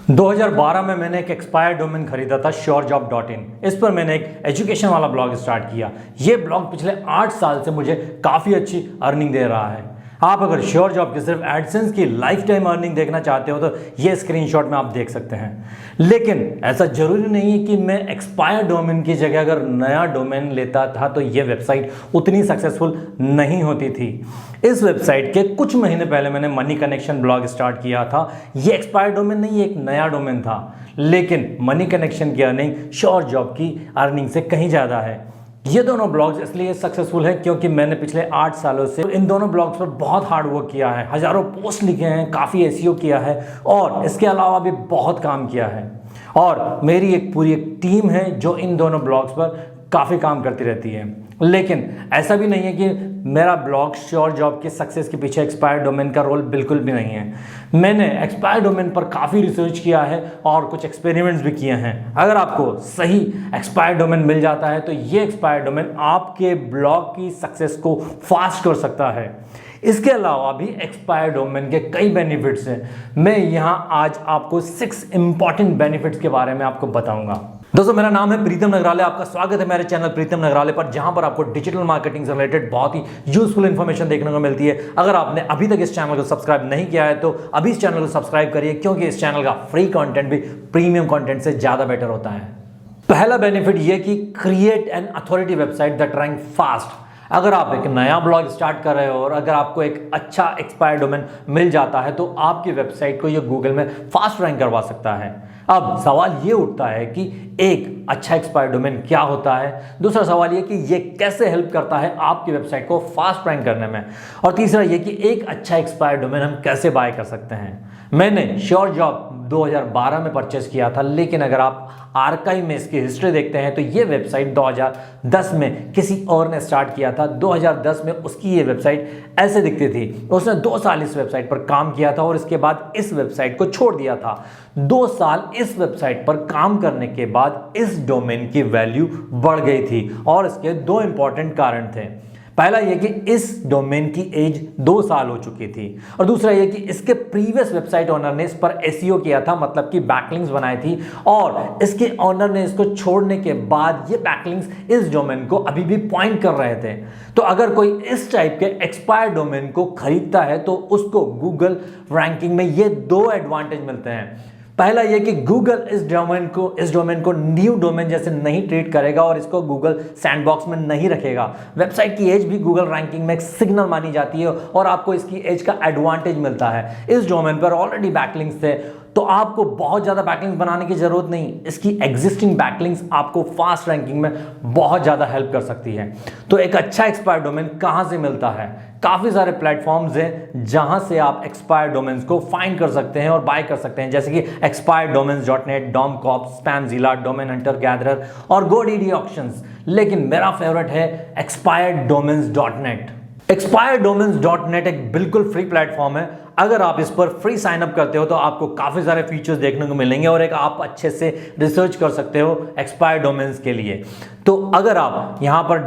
2012 में मैंने एक एक्सपायर्ड डोमेन खरीदा था श्योरजॉब.in। इस पर मैंने एक एजुकेशन वाला ब्लॉग स्टार्ट किया। ये ब्लॉग पिछले 8 साल से मुझे काफ़ी अच्छी अर्निंग दे रहा है। आप अगर श्योरजॉब की सिर्फ एडसेंस की लाइफ टाइम अर्निंग देखना चाहते हो तो ये स्क्रीनशॉट में आप देख सकते हैं। लेकिन ऐसा जरूरी नहीं है कि मैं एक्सपायर्ड डोमेन की जगह अगर नया डोमेन लेता था तो ये वेबसाइट उतनी सक्सेसफुल नहीं होती थी। इस वेबसाइट के कुछ महीने पहले मैंने मनी कनेक्शन ब्लॉग स्टार्ट किया था। ये एक्सपायर्ड डोमेन नहीं, एक नया डोमेन था, लेकिन मनी कनेक्शन की अर्निंग श्योरजॉब की अर्निंग से कहीं ज़्यादा है। ये दोनों ब्लॉग्स इसलिए सक्सेसफुल है क्योंकि मैंने पिछले 8 सालों से इन दोनों ब्लॉग्स पर बहुत हार्ड वर्क किया है, हज़ारों पोस्ट लिखे हैं, काफ़ी एसईओ किया है और इसके अलावा भी बहुत काम किया है। और मेरी एक पूरी टीम है जो इन दोनों ब्लॉग्स पर काफ़ी काम करती रहती है। लेकिन ऐसा भी नहीं है कि मेरा ब्लॉग श्योरजॉब की सक्सेस के पीछे एक्सपायर्ड डोमेन का रोल बिल्कुल भी नहीं है। मैंने एक्सपायर्ड डोमेन पर काफ़ी रिसर्च किया है और कुछ एक्सपेरिमेंट्स भी किए हैं। अगर आपको सही एक्सपायर्ड डोमेन मिल जाता है तो ये एक्सपायर्ड डोमेन आपके ब्लॉग की सक्सेस को फास्ट कर सकता है। इसके अलावा भी एक्सपायर्ड डोमेन के कई बेनिफिट्स हैं। मैं यहाँ आज आपको 6 इंपॉर्टेंट बेनिफिट्स के बारे में आपको बताऊंगा। दोस्तों, मेरा नाम है प्रीतम नगराले। आपका स्वागत है मेरे चैनल प्रीतम नगराले पर, जहां पर आपको डिजिटल मार्केटिंग से रिलेटेड बहुत ही यूजफुल इंफॉर्मेशन देखने को मिलती है। अगर आपने अभी तक इस चैनल को सब्सक्राइब नहीं किया है तो अभी इस चैनल को सब्सक्राइब करिए, क्योंकि इस चैनल का फ्री कंटेंट भी प्रीमियम कंटेंट से ज्यादा बेटर होता है। पहला बेनिफिट यह कि create an authority website that rank fast. अगर आप एक नया ब्लॉग स्टार्ट कर रहे हो और अगर आपको एक अच्छा एक्सपायर्ड डोमेन मिल जाता है तो आपकी वेबसाइट को ये गूगल में फास्ट रैंक करवा सकता है। अब सवाल ये उठता है कि एक अच्छा एक्सपायर्ड डोमेन क्या होता है, दूसरा सवाल ये कि ये कैसे हेल्प करता है आपकी वेबसाइट को फास्ट रैंक करने में, और तीसरा ये कि एक अच्छा एक्सपायर्ड डोमेन हम कैसे बाय कर सकते हैं। मैंने श्योरजॉब 2012 में परचेस किया था, लेकिन अगर आप आर्काइव में इसकी हिस्ट्री देखते हैं तो ये वेबसाइट 2010 में किसी और ने स्टार्ट किया था। 2010 में उसकी ये वेबसाइट ऐसे दिखती थी। उसने 2 साल इस वेबसाइट पर काम किया था और इसके बाद इस वेबसाइट को छोड़ दिया था। 2 साल इस वेबसाइट पर काम करने के बाद इस डोमेन की वैल्यू बढ़ गई थी और इसके 2 इंपॉर्टेंट कारण थे। पहला यह कि इस डोमेन की एज 2 साल हो चुकी थी, और दूसरा यह कि इसके प्रीवियस वेबसाइट ओनर ने इस पर एसईओ किया था, मतलब कि बैकलिंक्स बनाई थी, और इसके ओनर ने इसको छोड़ने के बाद ये बैकलिंक्स इस डोमेन को अभी भी पॉइंट कर रहे थे। तो अगर कोई इस टाइप के एक्सपायर्ड डोमेन को खरीदता है तो उसको गूगल रैंकिंग में ये 2 एडवांटेज मिलते हैं। पहला यह कि गूगल इस डोमेन को न्यू डोमेन जैसे नहीं ट्रीट करेगा और इसको गूगल सैंडबॉक्स में नहीं रखेगा। वेबसाइट की एज भी गूगल रैंकिंग में एक सिग्नल मानी जाती है और आपको इसकी एज का एडवांटेज मिलता है। इस डोमेन पर ऑलरेडी बैकलिंक्स थे तो आपको बहुत ज़्यादा बैकलिंक्स बनाने की जरूरत नहीं। इसकी एग्जिस्टिंग बैकलिंक्स आपको फास्ट रैंकिंग में बहुत ज़्यादा हेल्प कर सकती है। तो एक अच्छा एक्सपायर्ड डोमेन कहाँ से मिलता है? काफ़ी सारे प्लेटफॉर्म्स हैं जहां से आप एक्सपायर्ड डोमेन्स को फाइंड कर सकते हैं और बाय कर सकते हैं, जैसे कि expireddomains.net, डॉमकॉप, स्पैमज़िला, डोमेन हंटर गैदरर और GoDaddy ऑक्शंस। लेकिन मेरा फेवरेट है expireddomains.net। expireddomains.net एक बिल्कुल फ्री प्लेटफॉर्म है। अगर आप इस पर फ्री साइन अप करते हो तो आपको काफ़ी सारे फीचर्स देखने को मिलेंगे और एक आप अच्छे से रिसर्च कर सकते हो एक्सपायर्ड डोमेन्स के लिए। तो अगर आप यहाँ पर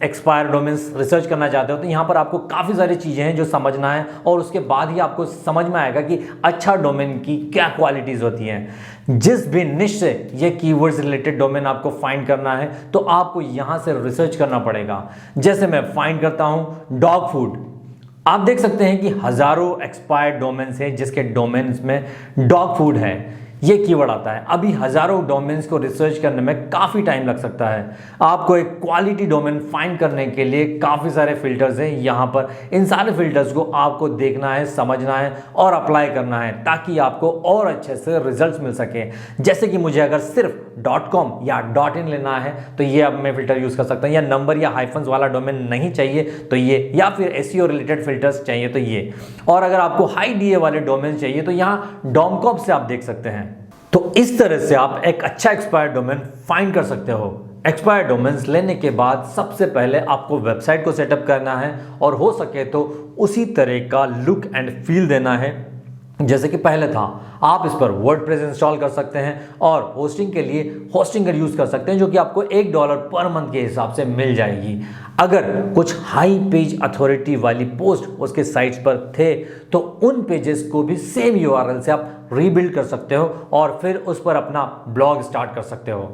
एक्सपायर्ड डोमेन्स रिसर्च करना चाहते हो तो यहाँ पर आपको काफ़ी सारी चीज़ें हैं जो समझना है, और उसके बाद ही आपको समझ में आएगा कि अच्छा डोमेन की क्या क्वालिटीज़ होती हैं। जिस भी निश से ये कीवर्ड्स रिलेटेड डोमेन आपको फाइंड करना है तो आपको यहाँ से रिसर्च करना पड़ेगा। जैसे मैं फाइंड करता हूँ डॉग फूड, आप देख सकते हैं कि हजारों एक्सपायर्ड डोमेन्स हैं जिसके डोमेन्स में डॉग फूड है, ये कीवर्ड आता है। अभी हजारों डोमेन्स को रिसर्च करने में काफ़ी टाइम लग सकता है। आपको एक क्वालिटी डोमेन फाइंड करने के लिए काफ़ी सारे फिल्टर्स हैं यहाँ पर। इन सारे फिल्टर्स को आपको देखना है, समझना है और अप्लाई करना है ताकि आपको और अच्छे से रिजल्ट्स मिल सके। जैसे कि मुझे अगर सिर्फ .com या .in लेना है तो ये अब मैं फिल्टर यूज़ कर सकता हूँ, या नंबर या हाइफन्स वाला डोमेन नहीं चाहिए तो ये, या फिर एसईओ रिलेटेड फिल्टर्स चाहिए तो ये, और अगर आपको हाई डीए वाले डोमेन चाहिए तो यहाँ डॉमकॉप से आप देख सकते हैं। तो इस तरह से आप एक अच्छा एक्सपायर्ड डोमेन फाइंड कर सकते हो। एक्सपायर्ड डोमेन्स लेने के बाद सबसे पहले आपको वेबसाइट को सेटअप करना है और हो सके तो उसी तरह का लुक एंड फील देना है जैसे कि पहले था। आप इस पर वर्डप्रेस इंस्टॉल कर सकते हैं और होस्टिंग के लिए होस्टिंगर यूज़ कर सकते हैं, जो कि आपको $1 पर मंथ के हिसाब से मिल जाएगी। अगर कुछ हाई पेज अथॉरिटी वाली पोस्ट उसके साइट्स पर थे तो उन पेजेस को भी सेम यूआरएल से आप रीबिल्ड कर सकते हो और फिर उस पर अपना ब्लॉग स्टार्ट कर सकते हो।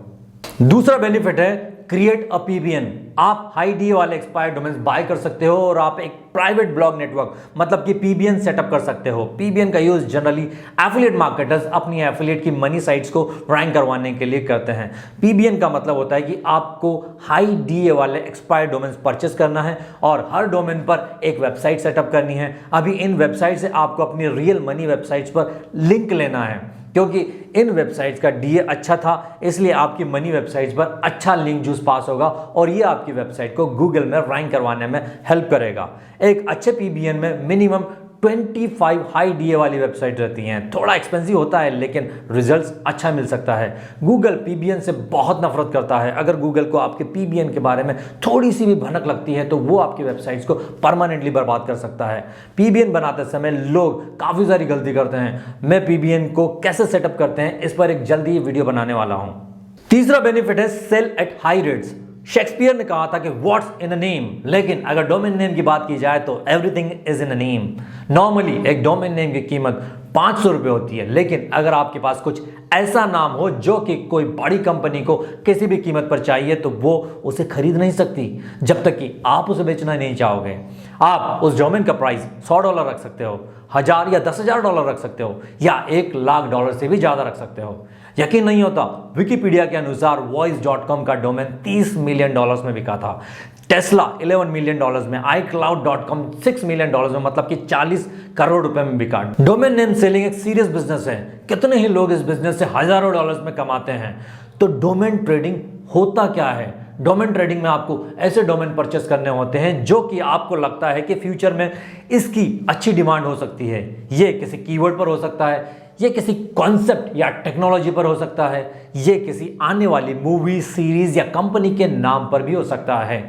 दूसरा बेनिफिट है क्रिएट अ पीबीएन। आप हाई डी वाले एक्सपायर्ड डोमेन्स बाय कर सकते हो और आप एक प्राइवेट ब्लॉग नेटवर्क मतलब कि पीबीएन सेटअप कर सकते हो। पीबीएन का यूज जनरली एफिलिएट मार्केटर्स अपनी एफिलिएट की मनी साइट्स को रैंक करवाने के लिए करते हैं। पीबीएन का मतलब होता है कि आपको हाई डीए वाले एक्सपायर्ड डोमेन्स परचेस करना है और हर डोमेन पर एक वेबसाइट सेटअप करनी है। अभी इन वेबसाइट से आपको अपनी रियल मनी वेबसाइट्स पर लिंक लेना है, क्योंकि इन वेबसाइट्स का डीए अच्छा था, इसलिए आपकी मनी वेबसाइट्स पर अच्छा लिंक जूस पास होगा और ये आपकी वेबसाइट को गूगल में रैंक करवाने में हेल्प करेगा। एक अच्छे पीबीएन में मिनिमम 25 हाई डीए वाली वेबसाइट रहती हैं। थोड़ा एक्सपेंसिव होता है लेकिन रिजल्ट्स अच्छा मिल सकता है। गूगल पीबीएन से बहुत नफरत करता है। अगर गूगल को आपके पीबीएन के बारे में थोड़ी सी भी भनक लगती है तो वो आपकी वेबसाइट्स को परमानेंटली बर्बाद कर सकता है। पीबीएन बनाते समय लोग काफ़ी सारी गलती करते हैं। मैं पीबीएन को कैसे सेटअप करते हैं इस पर एक जल्दी वीडियो बनाने वाला हूँ। तीसरा बेनिफिट है sell at high rates. Shakespeare ने कहा था कि व्हाट्स इन अ नेम, लेकिन अगर डोमेन नेम की बात की जाए तो everything is in a name. Normally एक डोमेन नेम की कीमत 500 रुपये होती है, लेकिन अगर आपके पास कुछ ऐसा नाम हो जो कि कोई बड़ी कंपनी को किसी भी कीमत पर चाहिए तो वो उसे खरीद नहीं सकती जब तक कि आप उसे बेचना नहीं चाहोगे। आप उस डोमेन का प्राइस $100 रख सकते हो, 1000 या $10,000 रख सकते हो, या $1,00,000 से भी ज़्यादा रख सकते हो। यकीन नहीं होता, विकिपीडिया के अनुसार voice.com का डोमेन $30 मिलियन में बिका था, टेस्ला $11 मिलियन में, iCloud.com $6 मिलियन में, मतलब कि 40 करोड़ रुपए में बिका। डोमेन नेम सेलिंग एक सीरियस बिजनेस है। कितने ही लोग इस बिजनेस से हजारों डॉलर्स में कमाते हैं। तो डोमेन ट्रेडिंग होता क्या है? डोमेन ट्रेडिंग में आपको ऐसे डोमेन परचेस करने होते हैं जो कि आपको लगता है कि फ्यूचर में इसकी अच्छी डिमांड हो सकती है। ये किसी कीवर्ड पर हो सकता है, ये किसी कॉन्सेप्ट या टेक्नोलॉजी पर हो सकता है, ये किसी आने वाली मूवी, सीरीज या कंपनी के नाम पर भी हो सकता है।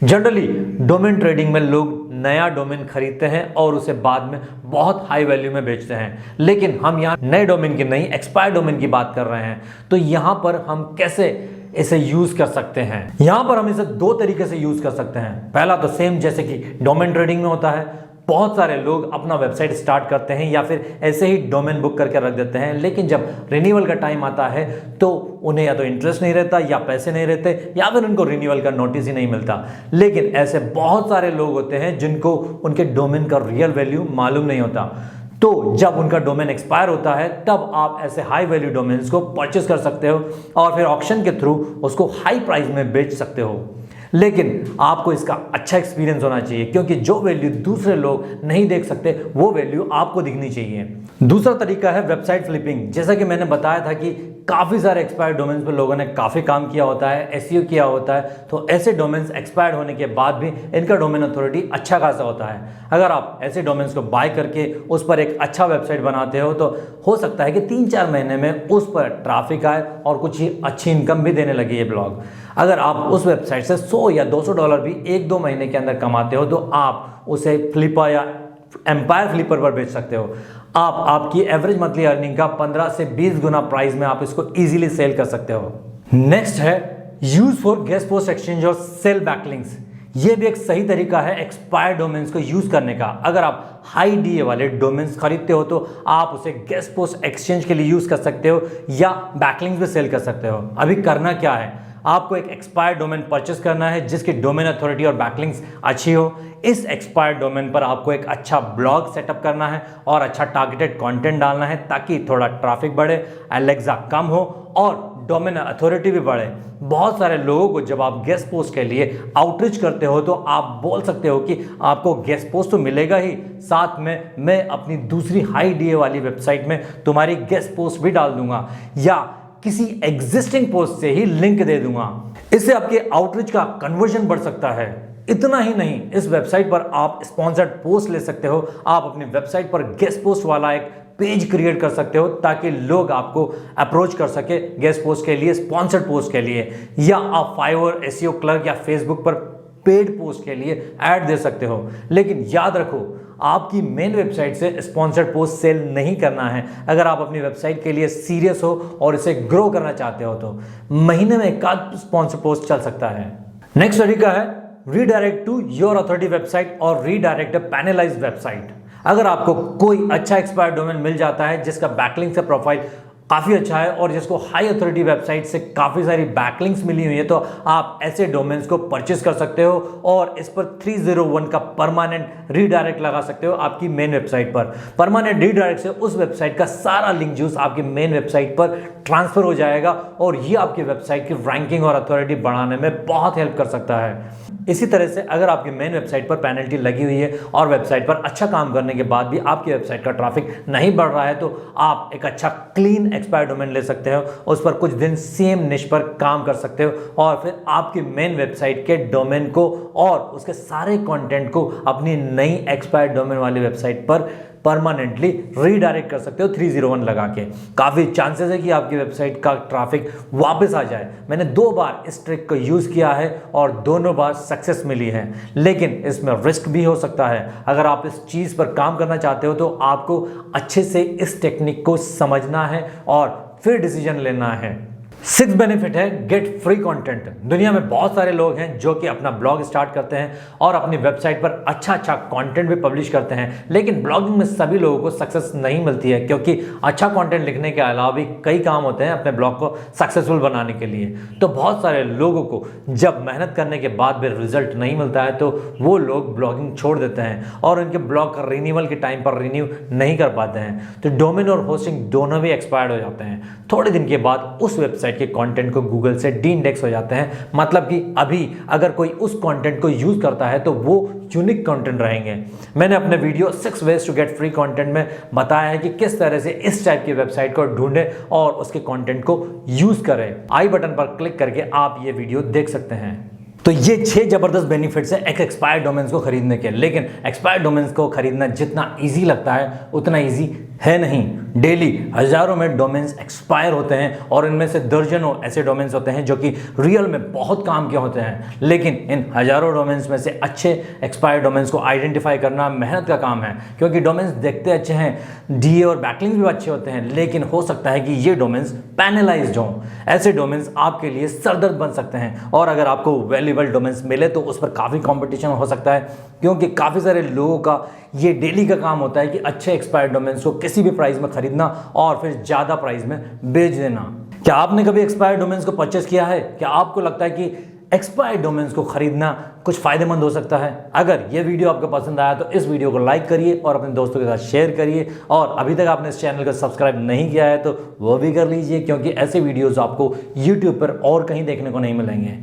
जनरली डोमेन ट्रेडिंग में लोग नया डोमेन खरीदते हैं और उसे बाद में बहुत हाई वैल्यू में बेचते हैं, लेकिन हम यहाँ नए डोमेन की नहीं, एक्सपायर्ड डोमेन की बात कर रहे हैं। तो यहाँ पर हम कैसे इसे यूज कर सकते हैं? यहाँ पर हम इसे दो तरीके से यूज कर सकते हैं। पहला तो सेम जैसे कि डोमेन ट्रेडिंग में होता है, बहुत सारे लोग अपना वेबसाइट स्टार्ट करते हैं या फिर ऐसे ही डोमेन बुक करके रख देते हैं, लेकिन जब रिन्यूअल का टाइम आता है तो उन्हें या तो इंटरेस्ट नहीं रहता या पैसे नहीं रहते या फिर उनको रिन्यूअल का नोटिस ही नहीं मिलता। लेकिन ऐसे बहुत सारे लोग होते हैं जिनको उनके डोमेन का रियल वैल्यू मालूम नहीं होता। तो जब उनका डोमेन एक्सपायर होता है तब आप ऐसे हाई वैल्यू डोमेन्स को परचेस कर सकते हो और फिर ऑक्शन के थ्रू उसको हाई प्राइस में बेच सकते हो। लेकिन आपको इसका अच्छा एक्सपीरियंस होना चाहिए, क्योंकि जो वैल्यू दूसरे लोग नहीं देख सकते वो वैल्यू आपको दिखनी चाहिए। दूसरा तरीका है वेबसाइट फ्लिपिंग। जैसा कि मैंने बताया था कि काफ़ी सारे एक्सपायर्ड डोमेन्स पर लोगों ने काफ़ी काम किया होता है, एसईओ किया होता है, तो ऐसे डोमेन्स एक्सपायर्ड होने के बाद भी इनका डोमेन अथॉरिटी अच्छा खासा होता है। अगर आप ऐसे डोमेन्स को बाय करके उस पर एक अच्छा वेबसाइट बनाते हो तो हो सकता है कि 3-4 महीने में उस पर ट्रैफिक आए और कुछ ही अच्छी इनकम भी देने लगे ये ब्लॉग। अगर आप उस वेबसाइट से $100 या $200 भी 1-2 महीने के अंदर कमाते हो तो आप उसे फ्लिपर या एम्पायर फ्लिपर पर बेच सकते हो। आप आपकी एवरेज मंथली अर्निंग का 15 से 20 गुना प्राइस में आप इसको इजीली सेल कर सकते हो। नेक्स्ट है use for guest post exchange और सेल बैकलिंक्स। ये भी एक सही तरीका है एक्सपायर्ड डोमेन्स को यूज करने का। अगर आप हाई डीए वाले डोमेन्स खरीदते हो तो आप उसे गेस्ट पोस्ट एक्सचेंज के लिए यूज कर सकते हो या बैकलिंक्स भी सेल कर सकते हो। अभी करना क्या है, आपको एक एक्सपायर्ड डोमेन परचेस करना है जिसकी डोमेन अथॉरिटी और बैकलिंक्स अच्छी हो। इस एक्सपायर्ड डोमेन पर आपको एक अच्छा ब्लॉग सेटअप करना है और अच्छा टारगेटेड कंटेंट डालना है ताकि थोड़ा ट्रैफिक बढ़े, एलेक्सा कम हो और डोमेन अथॉरिटी भी बढ़े। बहुत सारे लोगों को जब आप गेस्ट पोस्ट के लिए आउटरीच करते हो तो आप बोल सकते हो कि आपको गेस्ट पोस्ट तो मिलेगा ही, साथ में मैं अपनी दूसरी हाई डीए वाली वेबसाइट में तुम्हारी गेस्ट पोस्ट भी डाल दूंगा या किसी एग्जिस्टिंग पोस्ट से ही लिंक दे दूंगा। इससे आपके आउटरीच का कन्वर्जन बढ़ सकता है। इतना ही नहीं, इस वेबसाइट पर आप स्पॉन्सर्ड पोस्ट ले सकते हो। आप अपनी वेबसाइट पर गेस्ट पोस्ट वाला एक पेज क्रिएट कर सकते हो ताकि लोग आपको अप्रोच कर सके गेस्ट पोस्ट के लिए, स्पॉन्सर्ड पोस्ट के लिए, या आप फाइवर, एसईओ क्लर्क या फेसबुक पर पेड पोस्ट के लिए ऐड दे सकते हो। लेकिन याद रखो, आपकी मेन वेबसाइट से स्पॉन्सर्ड पोस्ट सेल नहीं करना है। अगर आप अपनी वेबसाइट के लिए सीरियस हो और इसे ग्रो करना चाहते हो तो महीने में एक स्पॉन्सर पोस्ट चल सकता है। नेक्स्ट तरीका है redirect to your authority website और रीडायरेक्ट अ पैनलाइज्ड वेबसाइट। अगर आपको कोई अच्छा एक्सपायर्ड डोमेन मिल जाता है जिसका बैकलिंक से प्रोफाइल काफ़ी अच्छा है और जिसको हाई अथॉरिटी वेबसाइट से काफ़ी सारी बैकलिंक्स मिली हुई है, तो आप ऐसे डोमेन्स को परचेस कर सकते हो और इस पर 301 का परमानेंट रीडायरेक्ट लगा सकते हो आपकी मेन वेबसाइट पर। परमानेंट रीडायरेक्ट से उस वेबसाइट का सारा लिंक जूस आपकी मेन वेबसाइट पर ट्रांसफर हो जाएगा और ये आपकी वेबसाइट की रैंकिंग और अथॉरिटी बढ़ाने में बहुत हेल्प कर सकता है। इसी तरह से अगर आपकी मेन वेबसाइट पर पेनल्टी लगी हुई है और वेबसाइट पर अच्छा काम करने के बाद भी आपकी वेबसाइट का ट्रैफिक नहीं बढ़ रहा है, तो आप एक अच्छा क्लीन एक्सपायर्ड डोमेन ले सकते हो, उस पर कुछ दिन सेम निश पर काम कर सकते हो और फिर आपकी मेन वेबसाइट के डोमेन को और उसके सारे कंटेंट को अपनी नई एक्सपायर्ड डोमेन वाली वेबसाइट पर परमानेंटली रीडायरेक्ट कर सकते हो 301 लगा के। काफ़ी चांसेस है कि आपकी वेबसाइट का ट्रैफिक वापस आ जाए। मैंने 2 बार इस ट्रिक को यूज़ किया है और दोनों बार सक्सेस मिली है, लेकिन इसमें रिस्क भी हो सकता है। अगर आप इस चीज़ पर काम करना चाहते हो तो आपको अच्छे से इस टेक्निक को समझना है और फिर डिसीजन लेना है। 6th बेनिफिट है गेट फ्री कंटेंट। दुनिया में बहुत सारे लोग हैं जो कि अपना ब्लॉग स्टार्ट करते हैं और अपनी वेबसाइट पर अच्छा कंटेंट भी पब्लिश करते हैं, लेकिन ब्लॉगिंग में सभी लोगों को सक्सेस नहीं मिलती है क्योंकि अच्छा कंटेंट लिखने के अलावा भी कई काम होते हैं अपने ब्लॉग को सक्सेसफुल बनाने के लिए। तो बहुत सारे लोगों को जब मेहनत करने के बाद भी रिजल्ट नहीं मिलता है तो वो लोग ब्लॉगिंग छोड़ देते हैं और उनके ब्लॉग का रिन्यूअल के टाइम पर रिन्यू नहीं कर पाते हैं, तो डोमेन और होस्टिंग दोनों भी एक्सपायर्ड हो जाते हैं। थोड़े दिन के बाद उस वेबसाइट के कंटेंट को गूगल से डी इंडेक्स हो जाते हैं, मतलब कि अभी अगर कोई उस कंटेंट को यूज करता है तो वो यूनिक कंटेंट रहेंगे। मैंने अपने video 6 ways to get free content में बताया है कि किस तरह से इस टाइप की वेबसाइट को ढूंढें और उसके कंटेंट को यूज करें। आई बटन पर क्लिक करके आप ये वीडियो देख सकते हैं। तो ये 6 जबरदस्त बेनिफिट्स है एक एक्सपायर्ड डोमेन्स को खरीदने के, लेकिन एक्सपायर्ड डोमेन्स को खरीदना जितना इजी लगता है उतना इजी है नहीं। डेली हजारों में डोमेन्स एक्सपायर होते हैं और इनमें से दर्जनों ऐसे डोमेन्स होते हैं जो कि रियल में बहुत काम के होते हैं, लेकिन इन हजारों डोमेन्स में से अच्छे एक्सपायर्ड डोमेन्स को आइडेंटिफाई करना मेहनत का काम है, क्योंकि डोमेन्स देखते अच्छे हैं, डीए और बैकलिंक्स भी अच्छे होते हैं, लेकिन हो सकता है कि ये डोमेन्स पैनलाइज्ड हों। ऐसे डोमेन्स आपके लिए सरदर्द बन सकते हैं और अगर आपको वैल्यूएबल डोमेन्स मिले तो उस पर काफ़ी कॉम्पिटिशन हो सकता है, क्योंकि काफ़ी सारे लोगों का ये डेली का काम होता है कि अच्छे एक्सपायर्ड डोमेन्स को किसी भी प्राइस में खरीदना और फिर ज़्यादा प्राइस में बेच देना। क्या आपने कभी एक्सपायर्ड डोमेन्स को परचेस किया है? क्या आपको लगता है कि एक्सपायर्ड डोमेन्स को खरीदना कुछ फायदेमंद हो सकता है? अगर ये वीडियो आपको पसंद आया तो इस वीडियो को लाइक करिए और अपने दोस्तों के साथ शेयर करिए, और अभी तक आपने इस चैनल को सब्सक्राइब नहीं किया है तो वो भी कर लीजिए, क्योंकि ऐसे वीडियोस आपको यूट्यूब पर और कहीं देखने को नहीं मिलेंगे।